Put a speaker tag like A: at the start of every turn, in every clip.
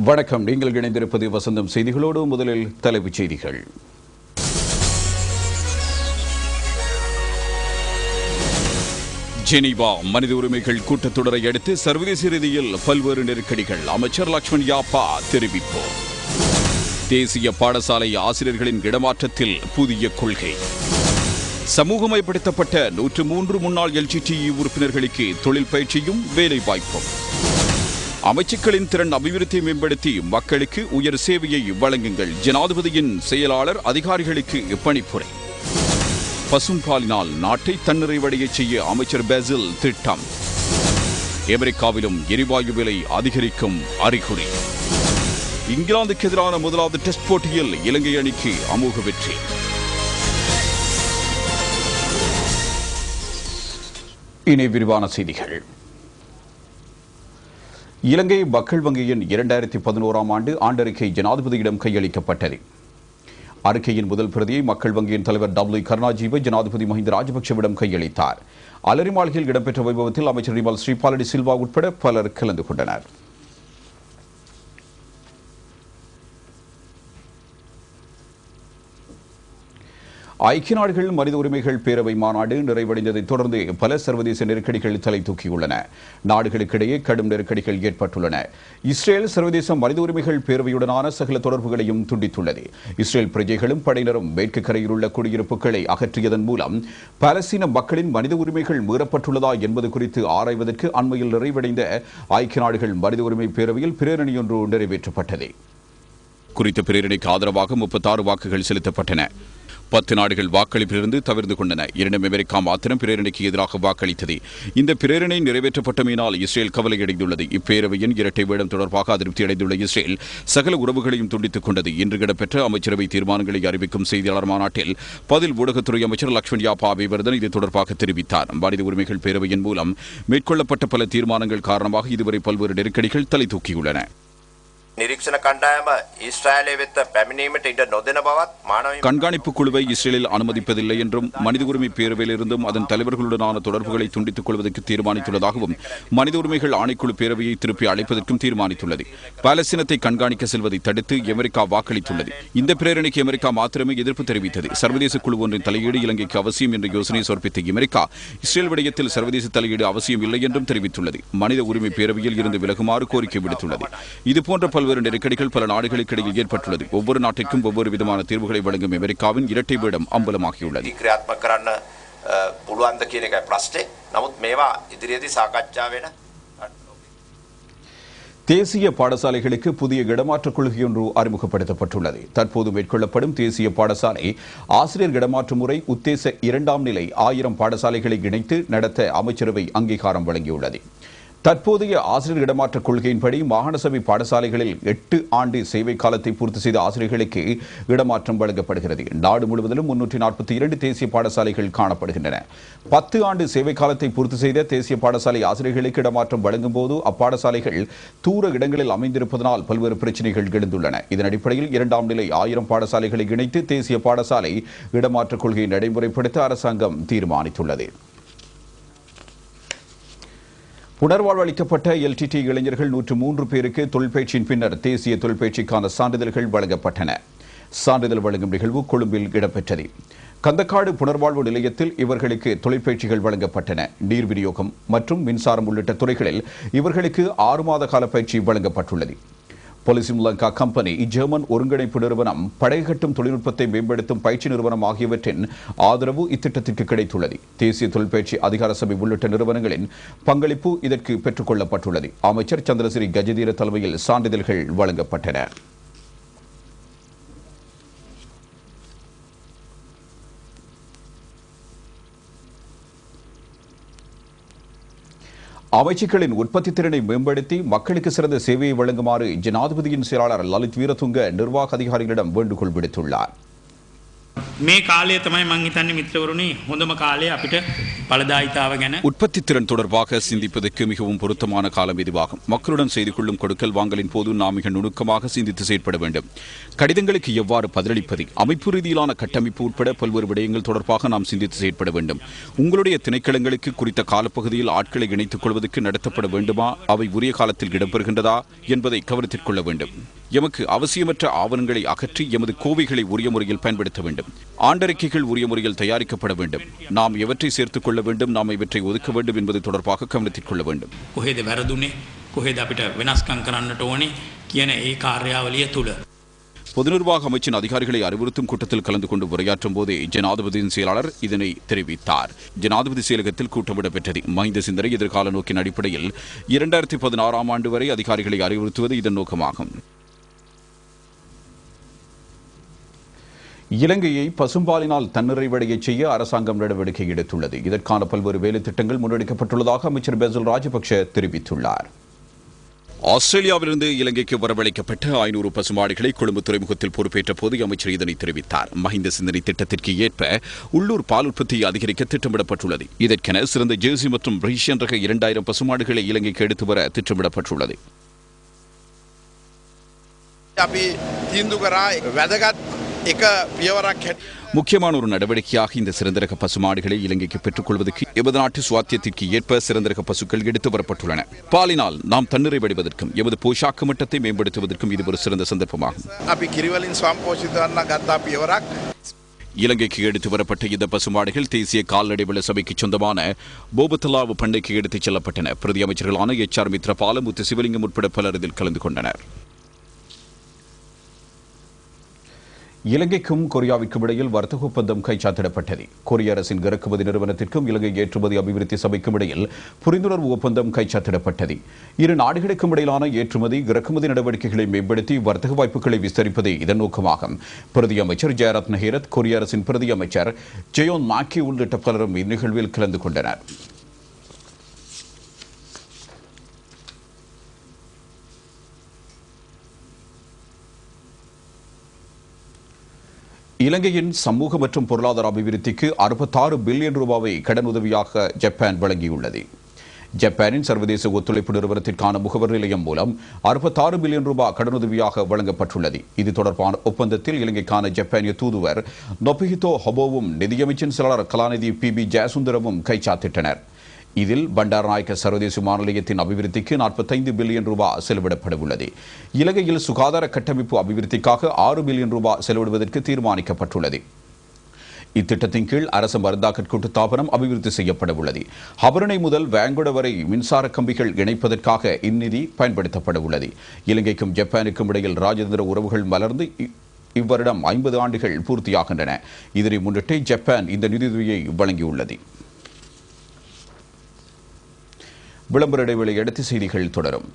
A: வணக்கம். நீங்கள் இணைந்திருப்பது வசந்தம் செய்திகளோடு. முதலில் தலைப்புச் செய்திகள். ஜெனீவா மனித உரிமைகள் கூட்டத்தொடரை அடுத்து சர்வதேச ரீதியில் பல்வேறு நெருக்கடிகள். அமைச்சர் லக்ஷ்மண் யாப்பா தெரிவிப்பு. தேசிய பாடசாலை ஆசிரியர்களின் இடமாற்றத்தில் புதிய கொள்கை. சமூகமயப்படுத்தப்பட்ட 103 முன்னாள் LGTE உறுப்பினர்களுக்கு தொழில் பயிற்சியும் வேலைவாய்ப்பும். அமைச்சுக்களின் திறன் அபிவிருத்தியை மேம்படுத்தி மக்களுக்கு உயர் சேவையை வழங்குங்கள். ஜனாதிபதியின் செயலாளர் அதிகாரிகளுக்கு பணிப்புரை. பசும்பாலினால் நாட்டை தன்னிறைவடையச் செய்ய அமைச்சர் பேசில் திட்டம். அமெரிக்காவிலும் எரிவாயு விலை அதிகரிக்கும் அறிகுறி. இங்கிலாந்துக்கு எதிரான முதலாவது டெஸ்ட் போட்டியில் இலங்கை அணிக்கு அமோக வெற்றி. இனி விரிவான செய்திகள். இலங்கை மக்கள் வங்கியின் 2011ஆம் ஆண்டு ஆண்டறிக்கை ஜனாதிபதியிடம் கையளிக்கப்பட்டது. அறிக்கையின் முதல் பிரதியை மக்கள் வங்கியின் தலைவர் W. கருணாஜீவ ஜனாதிபதி மஹிந்த ராஜபக்சவிடம் கையளித்தார். அலரி மாளிகையில் இடம்பெற்ற வைபவத்தில் அமைச்சர் ரிமல் ஸ்ரீபாலடி சில்வா உட்பட பலர் கலந்து கொண்டனர். ஐக்கிய நாடுகள் மனித உரிமைகள் பேரவை மாநாடு நிறைவடைந்ததைத் தொடர்ந்து பல சர்வதேச நெருக்கடிகள் தலை தூக்கியுள்ளன. நாடுகளுக்கிடையே கடும் நெருக்கடிகள் ஏற்பட்டுள்ளன. இஸ்ரேல் சர்வதேச மனித உரிமைகள் பேரவையுடனான சகல தொடர்புகளையும் துண்டித்துள்ளது. இஸ்ரேல் பிரஜைகளும் படையினரும் மேற்கு கரையில் உள்ள குடியிருப்புகளை அகற்றியதன் மூலம் பாலஸ்தீன மக்களின் மனித உரிமைகள் மீறப்பட்டுள்ளதா என்பது குறித்து ஆராய்வதற்கு அண்மையில் நிறைவடைந்த ஐக்கிய நாடுகள் மனித உரிமை பேரவையில் பிரேரணையொன்று நிறைவேற்றப்பட்டது. குறித்த பிரேரணைக்கு ஆதரவாக 36 வாக்குகள் செலுத்தப்பட்டன. 10 நாடுகள் வாக்களிப்பிலிருந்து தவிர்த்து கொண்டன. இரண்டும் அமெரிக்கா மாத்திரம் பிரேரணைக்கு எதிராக வாக்களித்தது. இந்த பிரேரணை நிறைவேற்றப்பட்டமையினால் இஸ்ரேல் கவலையடைந்துள்ளது. இப்பேரவையின் இரட்டை வேடம் தொடர்பாக அதிருப்தி அடைந்துள்ள இஸ்ரேல் சகல உறவுகளையும் துண்டித்துக் கொண்டது. இன்று இடம்பெற்ற அமைச்சரவை தீர்மானங்களை அறிவிக்கும் செய்தியாளர் மாநாட்டில் பதில் ஊடகத்துறை அமைச்சர் லக்ஷ்மண் யாப்பா அபிவர்தன் இது தொடர்பாக தெரிவித்தார். மனித உரிமைகள் பேரவையின் மூலம் மேற்கொள்ளப்பட்ட பல தீர்மானங்கள் காரணமாக இதுவரை பல்வேறு நெருக்கடிகள் தலை தூக்கியுள்ளன.
B: நிரீක්ෂණ කණ්ඩායම ඊශ්‍රායලයේ වෙත පැමිණීමට ඉඩ නොදෙන බවත් මානව
A: கண்காணிப்பு குழுவை இஸ்ரேலில் அனுமதிப்பதில்லை என்றும் மனித உரிமை பேரவையிலிருந்தும் அதன் தலைவர்களுடனான தொடர்புகளை துண்டித்துக் கொள்வதற்கு தீர்மானித்துள்ளதாகவும் மனித உரிமைகள் ஆணைக்குழு பேரவையை திருப்பி அழைப்பதற்கும் தீர்மானித்துள்ளது. பாலஸ்தீனத்தை கண்காணிக்க செல்வதை தடுத்து அமெரிக்கா வாக்களித்துள்ளது. இந்த பிரேரணைக்கு அமெரிக்கா மாத்திரமே எதிர்ப்பு தெரிவித்தது. சர்வதேச குழு ஒன்றின் தலையீடு இலங்கைக்கு அவசியம் என்ற யோசனை சமர்ப்பித்த அமெரிக்கா இஸ்ரேல் விடயத்தில் சர்வதேச தலையீடு அவசியம் இல்லை என்றும் தெரிவித்துள்ளது. மனித உரிமை பேரவையில் இருந்து விலகுமாறு கோரிக்கை விடுத்துள்ளது. இதுபோன்ற பல்வேறு நெருக்கடிகள் பல நாடுகளுக்கு இடையில் ஏற்பட்டுள்ளது. ஒவ்வொரு நாட்டிற்கும் ஒவ்வொரு விதமான தீர்வுகளை வழங்கும் அமெரிக்காவின் இரட்டை வேடம் அம்பலமாகியுள்ளது.
B: ක්‍රියාත්මක කරන්න පුළුවන්ද කියන එකයි ප්‍රශ්නේ. නමුත් මේවා ඉදිරියේදී සාකච්ඡා වෙන
A: தேசிய பாடசாலைகளுக்கு புதிய இடமாற்ற கொள்கையொன்று அறிமுகப்படுத்தப்பட்டுள்ளது. தற்போது மேற்கொள்ளப்படும் தேசிய பாடசாலை ஆசிரியர் இடமாற்று முறை உத்தேச 2ஆம் நிலை 1000 பாடசாலைகளை இணைத்து நடத்த அமைச்சரவை அங்கீகாரம் வழங்கியுள்ளது. தற்போதைய ஆசிரியர் இடமாற்ற கொள்கையின்படி மாகாண சபை பாடசாலைகளில் 8 ஆண்டு சேவை காலத்தை பூர்த்தி செய்த ஆசிரியர்களுக்கு இடமாற்றம் வழங்கப்படுகிறது. நாடு முழுவதிலும் 342 தேசிய பாடசாலைகள் காணப்படுகின்றன. 10 ஆண்டு சேவை காலத்தை பூர்த்தி செய்த தேசிய பாடசாலை ஆசிரியர்களுக்கு இடமாற்றம் வழங்கும் போது அப்பாடசாலைகள் தூர இடங்களில் அமைந்திருப்பதனால் பல்வேறு பிரச்சினைகள் எழுந்துள்ளன. இதன் அடிப்படையில் 2ஆம் நிலை 1000 பாடசாலைகளை இணைத்து தேசிய பாடசாலை இடமாற்ற கொள்கையை நடைமுறைப்படுத்த அரசாங்கம் தீர்மானித்துள்ளது. புனர்வாழ்வு அளிக்கப்பட்ட LTTE இளைஞர்கள் 103 பேருக்கு தொழிற்பயிற்சியின் பின்னர் தேசிய தொழிற்பயிற்சிக்கான சான்றிதழ்கள் வழங்கப்பட்டன. சான்றிதழ் வழங்கும் நிகழ்வு கொழும்பில் இடம்பெற்றது. கந்தக்காடு புனர்வாழ்வு நிலையத்தில் இவர்களுக்கு தொழிற்பயிற்சிகள் வழங்கப்பட்டன. நீர் விநியோகம் மற்றும் மின்சாரம் உள்ளிட்ட துறைகளில் இவர்களுக்கு 6 மாத கால பயிற்சி வழங்கப்பட்டுள்ளது. பொலிசிம் லங்கா கம்பெனி, ஜெர்மன் ஒருங்கிணைப்பு நிறுவனம், படகு கட்டும் தொழில்நுட்பத்தை மேம்படுத்தும் பயிற்சி நிறுவனம் ஆகியவற்றின் ஆதரவு இத்திட்டத்திற்கு கிடைத்துள்ளது. தேசிய தொழிற்பயிற்சி அதிகார சபை உள்ளிட்ட நிறுவனங்களின் பங்களிப்பு இதற்கு பெற்றுக் கொள்ளப்பட்டுள்ளது. அமைச்சர் சந்திரசிறி கஜதீர தலைமையில் சான்றிதழ்கள் வழங்கப்பட்டன. அமைச்சுக்களின் உற்பத்தி திறனை மேம்படுத்தி மக்களுக்கு சிறந்த சேவையை வழங்குமாறு ஜனாதிபதியின் செயலாளர் லலித் வீரதுங்க நிர்வாக அதிகாரிகளிடம் வேண்டுகோள் விடுத்துள்ளார்.
C: මේ කාලය තමයි මං හිතන්නේ මිත්‍රවරුනි හොඳම කාලය අපිට ඵලදායිතාව ගැන.
A: உற்பத்தி திறன் தொடர்பாக சிந்திப்பதற்கு மிகவும் பொருத்தமான காலம் இதுவாகும். மக்களுடன் செய்து கொள்ளும் கொடுக்கல் வாங்கலின் போது நாம் மிக நுணுக்கமாக சிந்தித்து செயற்பட வேண்டும். கடிதங்களுக்கு எவ்வாறு பதிலளிப்பது, அமைப்பு ரீதியிலான கட்டமைப்பு உட்பட பல்வேறு விடயங்கள் தொடர்பாக நாம் சிந்தித்து செயற்பட வேண்டும். உங்களுடைய திணைக்களங்களுக்கு குறித்த காலப்பகுதியில் ஆட்களை இணைத்துக் கொள்வதற்கு நடத்தப்பட வேண்டுமா, அவை உரிய காலத்தில் இடம்பெறுகின்றதா என்பதை கவனத்தில் கொள்ள வேண்டும். எமக்கு அவசியமற்ற ஆவணங்களை அகற்றி எமது கோவைகளை உரிய முறையில் பயன்படுத்த வேண்டும். ஆண்டறிக்கைகள் உரிய முறையில் தயாரிக்கப்பட வேண்டும். நாம் எவற்றை சேர்த்துக் கொள்ள வேண்டும், நாம் இவற்றை ஒதுக்க வேண்டும் என்பது தொடர்பாக கவனத்தில் கொள்ள வேண்டும்.
C: කොහෙද වැරදුනේ, කොහෙද අපිට වෙනස්කම් කරන්නට ඕනේ කියන ඒ කාර්යාවලිය තුල
A: பொது நிர்வாக அமைச்சின் அதிகாரிகளை அறிவுறுத்தும் கூட்டத்தில் கலந்து கொண்டு உரையாற்றும் போதே ஜனாதிபதியின் செயலாளர் இதனை தெரிவித்தார். ஜனாதிபதி செயலகத்தில் கூட்டம் இடம்பெற்றது. மஹிந்த சிந்தனை எதிர்கால நோக்கின் அடிப்படையில் 2016 ஆண்டு வரை அதிகாரிகளை அறிவுறுத்துவது இதன் நோக்கமாகும். இலங்கையை பசும்பாலினால் தன்னிறைவடைய செய்ய அரசாங்கம் நடவடிக்கை எடுத்துள்ளது. இதற்கான பல்வேறு வேலை திட்டங்கள் முன்னெடுக்கப்பட்டுள்ளதாக அமைச்சர் பெசில் ராஜபக்ஷ தெரிவித்துள்ளார். ஆஸ்திரேலியாவிலிருந்து இலங்கைக்கு வரவழைக்கப்பட்ட 500 பசுமாடுகளை கொழும்பு துறைமுகத்தில் பொறுப்பேற்ற போது அமைச்சர் இதனை தெரிவித்தார். மஹிந்த சிந்தனை திட்டத்திற்கு ஏற்ப உள்ளூர் பால் உற்பத்தியை அதிகரிக்க திட்டமிடப்பட்டுள்ளது. இதற்கென சிறந்த ஜெர்சி மற்றும் பிரிஷியன் ரக 2000 பசுமாடுகளை இலங்கைக்கு எடுத்து வர திட்டமிடப்பட்டுள்ளது. முக்கியமான ஒரு நடவடிக்கையாக இந்த சிறந்தரக பசுமாடுகளை இலங்கைக்கு பெற்றுக் கொள்வதற்கு எமது நாட்டு சுவாத்தியத்திற்கு ஏற்ப சிறந்தரக பசுக்கள் எடுத்து வரப்பட்டுள்ளன. பாலினால் நாம் தன்னிறைவடைவதற்கும் எமது போஷாக்கு மட்டத்தை மேம்படுத்துவதற்கும் இது ஒரு சிறந்த சந்தர்ப்பமாகும். இலங்கைக்கு எடுத்து வரப்பட்ட இந்த பசுமாடுகள் தேசிய கால்நடை சபைக்கு சொந்தமான போபத்தலாவு பண்ணைக்கு எடுத்துச் செல்லப்பட்டன. பிரதி அமைச்சர்களான HR மித்ரபால, முத்து சிவலிங்கம் உட்பட பலர் இதில் கலந்து கொண்டனர். இலங்கைக்கும் கொரியாவிற்கும் இடையில் வர்த்தக ஒப்பந்தம் கைச்சாத்திடப்பட்டது. கொரிய அரசின் இறக்குமதி நிறுவனத்திற்கும் இலங்கை ஏற்றுமதி அபிவிருத்தி சபைக்கும் இடையில் புரிந்துணர்வு ஒப்பந்தம் கைச்சாத்திடப்பட்டது. இரு நாடுகளுக்கும் இடையிலான ஏற்றுமதி இறக்குமதி நடவடிக்கைகளை மேம்படுத்தி வர்த்தக வாய்ப்புகளை விஸ்தரிப்பதே இதன் நோக்கமாகும். பிரதி அமைச்சர் ஜெயரத்ன ஹேரத், கொரிய அரசின் பிரதி அமைச்சர் ஜெயோன் மாக்கி உள்ளிட்ட பலரும் இந்நிகழ்வில் கலந்து கொண்டனர். இலங்கையின் சமூக மற்றும் பொருளாதார அபிவிருத்திக்கு 66 பில்லியன் ரூபாவை கடனுதவியாக ஜப்பான் வழங்கியுள்ளது. ஜப்பானின் சர்வதேச ஒத்துழைப்பு நிறுவனத்திற்கான முகவர் நிலையம் மூலம் 66 பில்லியன் ரூபாய் கடனுதவியாக வழங்கப்பட்டுள்ளது. இது தொடர்பான ஒப்பந்தத்தில் இலங்கைக்கான ஜப்பானிய தூதுவர் நொபிஹிதோ ஹபோவும் நிதியமைச்சின் செயலாளர் கலாநிதி PB ஜெயசுந்தரமும் கைச்சாத்திட்டனர். இதில் பண்டாரநாயக்க சர்வதேச விமான நிலையத்தின் அபிவிருத்திக்கு 45 பில்லியன் ரூபாய் செலவிடப்பட உள்ளது. இலங்கையில் சுகாதார கட்டமைப்பு அபிவிருத்திக்காக 6 பில்லியன் ரூபாய் செலவிடுவதற்கு தீர்மானிக்கப்பட்டுள்ளது. இத்திட்டத்தின் கீழ் அரசு மருந்தாக்கற் கூட்டுத்தாபனம் அபிவிருத்தி செய்யப்பட உள்ளது. ஹபரணை முதல் வேங்குட வரை மின்சார கம்பிகள் இணைப்பதற்காக இந்நிதி பயன்படுத்தப்பட உள்ளது. இலங்கைக்கும் ஜப்பானுக்கும் இடையில் ராஜதந்திர உறவுகள் மலர்ந்து இவ்வருடம் 50 ஆண்டுகள் பூர்த்தியாகின்றன. இதனை முன்னிட்டு ஜப்பான் இந்த நிதியுதவியை வழங்கியுள்ளது. விளம்பர இடைவேளை அடுத்த செய்திகள் தொடரும்.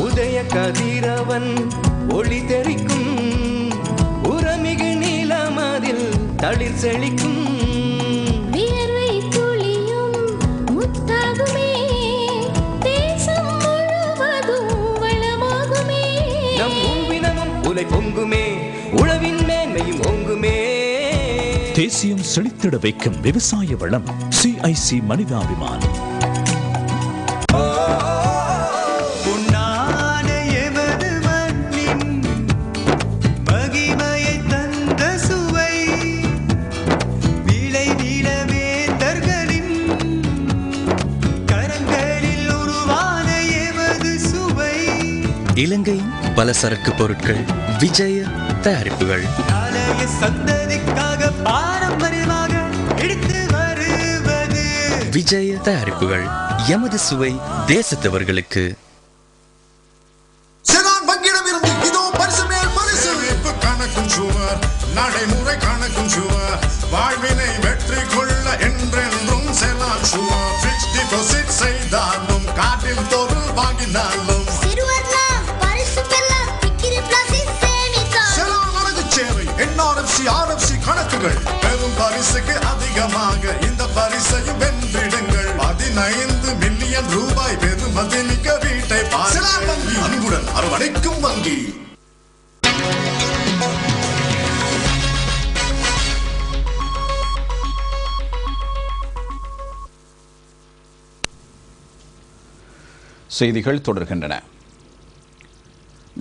D: உதய கதிரவன் ஒளி தெரிக்கும், உரமிகு நீலமதில் தளிர் செழிக்கும்,
E: வியர்வை துளியும் முத்தாகுமே, தேசம் முழுவதும் வளமாகுமே,
D: நம் ஊவினமும் உலை பொங்குமே, உழவின் மேன்மையும் ஓங்குமே.
F: தேசியம் செழித்திட வைக்கும் விவசாய வளம் CIC மனிதாபிமானம்.
G: இலங்கை பலசரக்கு பொருட்கள் விஜய தயாரிப்புகள்
D: சந்ததிக்காக பாரம்பரியமாக எடுத்து வருவது
G: விஜய தயாரிப்புகள் எமது சுவை தேசத்தவர்களுக்கு.
H: நடைமுறை கணக்கும் சுவர் வாழ்வினை வெற்றி கொள்ள என்றென்றும் செலான் சுவர். ஃபிக்ஸ் டிபாசிட் செய்தாலும் கார்டில் பொருள் வாங்கினாலும் RFC கணக்குகள் பெரும் பரிசுக்கு அதிகமாக இந்த பரிசையும் வென்றிடுங்கள். 15 மில்லியன் ரூபாய் பெறுமதிமிக்க வீட்டை செலான் வங்கி அன்புடன் அரவணைக்கும் வங்கி.
A: செய்திகள் தொடர்கின்றன.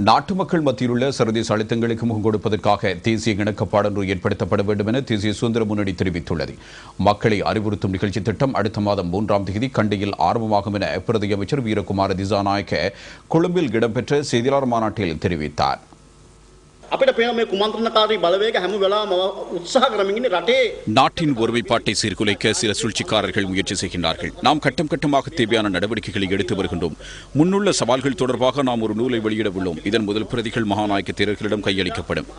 A: நாட்டு மக்கள் மத்தியிலுள்ள சர்வதேச அழுத்தங்களுக்கு முகம் கொடுப்பதற்காக தேசிய இணக்கப்பாடொன்று ஏற்படுத்தப்பட வேண்டும் என தேசிய சுதந்திர முன்னணி தெரிவித்துள்ளது. மக்களை அறிவுறுத்தும் நிகழ்ச்சி திட்டம் அடுத்த மாதம் 3ஆம் தேதி கண்டியில் ஆரம்பமாகும் என பிரதி அமைச்சர் வீரகுமார திசாநாயக்க கொழும்பில் இடம்பெற்ற செய்தியாளர் மாநாட்டில் தெரிவித்தார். நாட்டின் ஒருமைப்பாட்டை சீர்குலைக்க சில சூழ்ச்சிக்காரர்கள் முயற்சி செய்கின்றார்கள். நாம் கட்டம் கட்டமாக தேவையான நடவடிக்கைகளை எடுத்து வருகின்றோம். முன்னுள்ள சவால்கள் தொடர்பாக நாம் ஒரு நூலை வெளியிட உள்ளோம். இதன் முதல் பிரதிகள் மகாநாயக்க தேரர்களிடம் கையளிக்கப்படும்.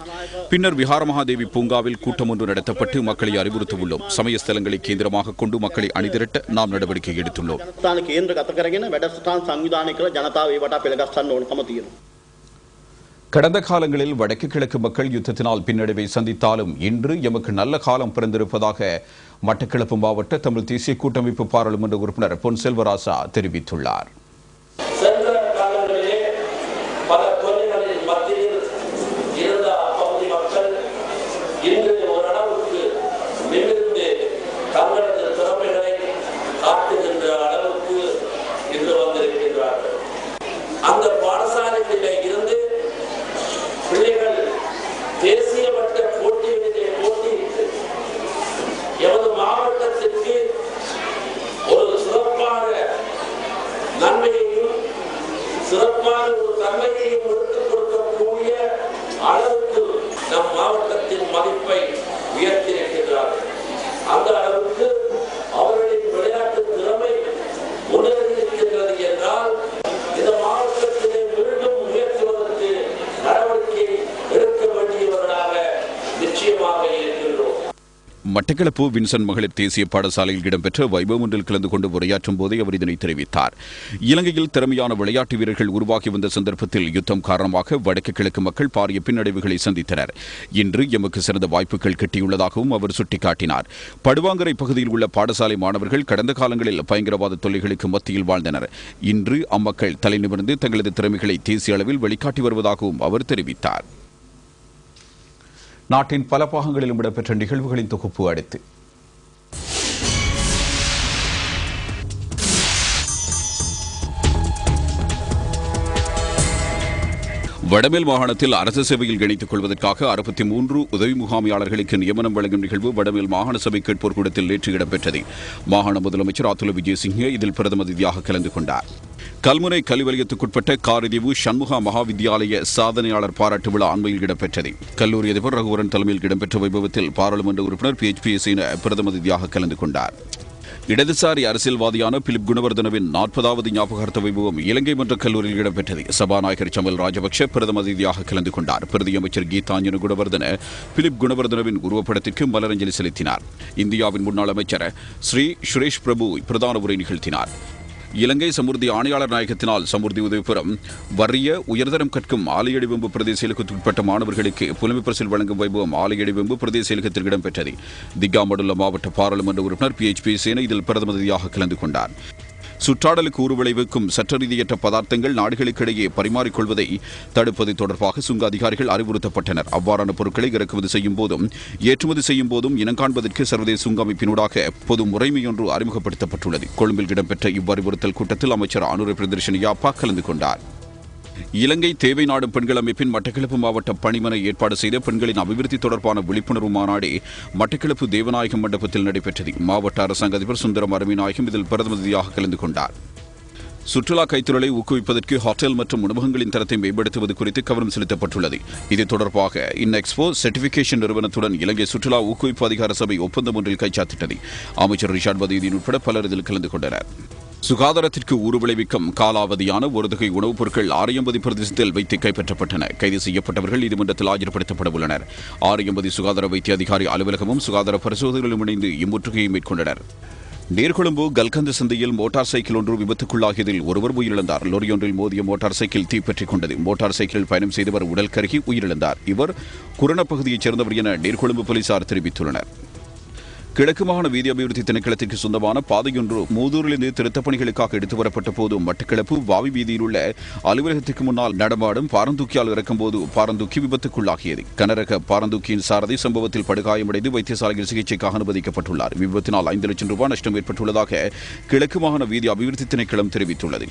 A: பின்னர் விஹார மகாதேவி பூங்காவில் கூட்டம் ஒன்று நடத்தப்பட்டு மக்களை அறிவுறுத்த உள்ளோம். சமய ஸ்தலங்களை கேந்திரமாக கொண்டு மக்களை அணிதிரட்ட நாம் நடவடிக்கை எடுத்துள்ளோம். கடந்த காலங்களில் வடக்கு கிழக்கு மக்கள் யுத்தத்தினால் பின்னடைவை சந்தித்தாலும் இன்று எமக்கு நல்ல காலம் பிறந்திருப்பதாக மட்டக்களப்பு மாவட்ட தமிழ் தேசிய கூட்டமைப்பு பாராளுமன்ற உறுப்பினர் பொன் செல்வராசா தெரிவித்துள்ளார்.
I: அந்த பாடசாலைகளிலே இருந்து பிள்ளைகள் தேசிய மட்ட போட்டிகளிலே போட்டியிட்டு எமது மாவட்டத்திற்கு ஒரு சிறப்பான நன்மையையும் சிறப்பான ஒரு தன்மையையும் எடுத்துக் கொடுக்கக்கூடிய அளவுக்கு நம் மாவட்டத்தின் மதிப்பை உயர்த்தியிருக்கின்றார்கள். அந்த அளவுக்கு அவர்களின் விளையாட்டு திறமை முன்னேறியிருக்கின்றது என்றால் இந்த மாவட்டத்திலே மீண்டும் உயர்த்துவதற்கு நடவடிக்கை எடுக்க வேண்டியவர்களாக நிச்சயமாக இருக்கின்றோம்.
A: மட்டக்களப்பு வின்சன் மகளிர் தேசிய பாடசாலையில் இடம்பெற்ற வைபவம் ஒன்றில் கலந்து கொண்டு உரையாற்றும் போதே அவர் இதனை தெரிவித்தார். இலங்கையில் திறமையான விளையாட்டு வீரர்கள் உருவாகி வந்த சந்தர்ப்பத்தில் யுத்தம் காரணமாக வடக்கு கிழக்கு மக்கள் பாரிய பின்னடைவுகளை சந்தித்தனர். இன்று எமக்கு சிறந்த வாய்ப்புகள் கிட்டியுள்ளதாகவும் அவர் சுட்டிக்காட்டினார். படுவாங்கரை பகுதியில் உள்ள பாடசாலை மாணவர்கள் கடந்த காலங்களில் பயங்கரவாத தொல்லைகளுக்கு மத்தியில் வாழ்ந்தனர். இன்று அம்மக்கள் தலைநிமிர்ந்து தங்களது திறமைகளை தேசிய அளவில் வெளிக்காட்டி வருவதாகவும் அவர் தெரிவித்தார். நாட்டின் பல பாகங்களிலும் இடம்பெற்ற நிகழ்வுகளின் தொகுப்பு அடுத்து. வடமேல் மாகாணத்தில் அரசு சேவையில் இணைத்துக் கொள்வதற்காக 63 உதவி முகாமையாளர்களுக்கு நியமனம் வழங்கும் நிகழ்வு வடமேல் மாகாண சபை கேட்போர் கூடத்தில் நேற்று இடம்பெற்றது. மாகாண முதலமைச்சர் ஆத்துல விஜயசிங்க இதில் பிரதம அதிதியாக கலந்து கொண்டார். கல்முனை கல்வி வலயத்துக்குட்பட்ட காரிதீவு சண்முகா மகாவித்யாலய சாதனையாளர் பாராட்டு விழா அண்மையில் இடம்பெற்றது. கல்லூரி அதிபர் ரகுவரன் தலைமையில் இடம்பெற்ற வைபவத்தில் பாராளுமன்ற உறுப்பினர் PHPS பிரதம அதிதியாக கலந்து கொண்டார். இடதுசாரி அரசியல்வாதியான பிலிப் குணவர்தனவின் 40வது ஞாபகார்த்த வைபவம் இலங்கை மன்ற கல்லூரியில் இடம்பெற்றது. சபாநாயகர் சமல் ராஜபக்ஷ பிரதம அதிதியாக கலந்து கொண்டார். பிரதி அமைச்சர் கீதாஞ்சன குணவர்தன பிலிப் குணவர்தனவின் உருவப்படத்திற்கு மலரஞ்சலி செலுத்தினார். இந்தியாவின் முன்னாள் அமைச்சர் ஸ்ரீ சுரேஷ் பிரபு பிரதான உரை நிகழ்த்தினார். இலங்கை சமுர்த்தி ஆணையாளர் நாயகத்தினால் சமுர்த்தி உதவிபுரம் வறிய உயர்தரம் கற்கும் ஆலையடிவெம்பு பிரதேச செயலகத்துக்குட்பட்ட மாணவர்களுக்கு புலமை பரிசில் வழங்கும் வைபவம் ஆலையடிவெம்பு பிரதேச செயலகத்தில் இடம்பெற்றது. திகாமடுள்ள மாவட்ட பாராளுமன்ற உறுப்பினர் PHPS இதில் பிரதம அதிதியாக கலந்து கொண்டார். சுற்றாடலுக்கு ஊறுவிளைவிக்கும் சட்ட ரீதியற்ற பதார்த்தங்கள் நாடுகளுக்கிடையே பரிமாறிக்கொள்வதை தடுப்பது தொடர்பாக சுங்க அதிகாரிகள் அறிவுறுத்தப்பட்டனர். அவ்வாறான பொருட்களை இறக்குமதி செய்யும் போதும் ஏற்றுமதி செய்யும் போதும் இனங்காண்பதற்கு சர்வதேச சுங்க அமைப்பினூடாக பொது முறைமையொன்று அறிமுகப்படுத்தப்பட்டுள்ளது. கொழும்பில் இடம்பெற்ற இவ்வறிவுறுத்தல் கூட்டத்தில் அமைச்சர் அனுர பிரதர்ஷன் யாப்பா கலந்து கொண்டார். இலங்கை தேவை நாடும் பெண்கள் அமைப்பின் மட்டக்களப்பு மாவட்ட பணிமனை ஏற்பாடு செய்த பெண்களின் அபிவிருத்தி தொடர்பான விழிப்புணர்வு மாநாடு மட்டக்களப்பு தேவநாயகம் மண்டபத்தில் நடைபெற்றது. மாவட்ட அரசாங்க அதிபர் சுந்தரம் அருமைநாயகம் இதில் பிரதம அதிதியாக கலந்து கொண்டார். சுற்றுலா கைத்தொழிலை ஊக்குவிப்பதற்கு ஹோட்டல் மற்றும் உணவகங்களின் தரத்தை மேம்படுத்துவது குறித்து கவனம் செலுத்தப்பட்டுள்ளது. இது தொடர்பாக இன்எக்ஸ்போ சர்டிபிகேஷன் நிறுவனத்துடன் இலங்கை சுற்றுலா ஊக்குவிப்பு அதிகார சபை ஒப்பந்தம் ஒன்றில் கைச்சாத்திட்டது. அமைச்சர் ரிஷாட் பதீதீன் உட்பட பலர் இதில் கலந்து கொண்டனர். சுகாதாரத்திற்கு ஊறு விளைவிக்கும் காலாவதியான ஒரு தொகை உணவுப் பொருட்கள் ஆரியம்பதி பிரதேசத்தில் வைத்து கைப்பற்றப்பட்டன. கைது செய்யப்பட்டவர்கள் நீதிமன்றத்தில் ஆஜர்படுத்தப்பட உள்ளனர். ஆரியம்பதி சுகாதார வைத்திய அதிகாரி அலுவலகமும் சுகாதார பரிசோதனைகளும் இணைந்து இம்முற்றுகையை மேற்கொண்டனர். நீர்கொழும்பு கல்கந்து சந்தையில் மோட்டார் சைக்கிள் ஒன்று விபத்துக்குள்ளாகியதில் ஒருவர் உயிரிழந்தார். லொரியொன்றில் மோதிய மோட்டார் சைக்கிள் தீப்பற்றிக் கொண்டது. மோட்டார் சைக்கிளில் பயணம் செய்தவர் உடல் கருகி உயிரிழந்தார். இவர் குரண பகுதியைச் சேர்ந்தவர் என நீர்கொழும்பு போலீசார் தெரிவித்துள்ளனர். கிழக்கு மாகாண வீதி அபிவிருத்தி திணைக்களத்திற்கு சொந்தமான பாதையொன்று மூதூரிலிருந்து திருத்தப் பணிகளுக்காக எடுத்து வரப்பட்ட போது மட்டக்களப்பு வாவி வீதியில் உள்ள அலுவலகத்திற்கு முன்னால் நடமாடும் பாரந்தூக்கியால் இறக்கும்போது பாரந்தூக்கி விபத்துக்குள்ளாகியது. கனரக பாரந்தூக்கியின் சாரதி சம்பவத்தில் படுகாயமடைந்து வைத்தியசாலையில் சிகிச்சைக்காக அனுமதிக்கப்பட்டுள்ளார். விபத்தினால் 5 லட்சம் ரூபாய் நஷ்டம் ஏற்பட்டுள்ளதாக கிழக்கு மாகாண வீதி அபிவிருத்தி திணைக்களம் தெரிவித்துள்ளது.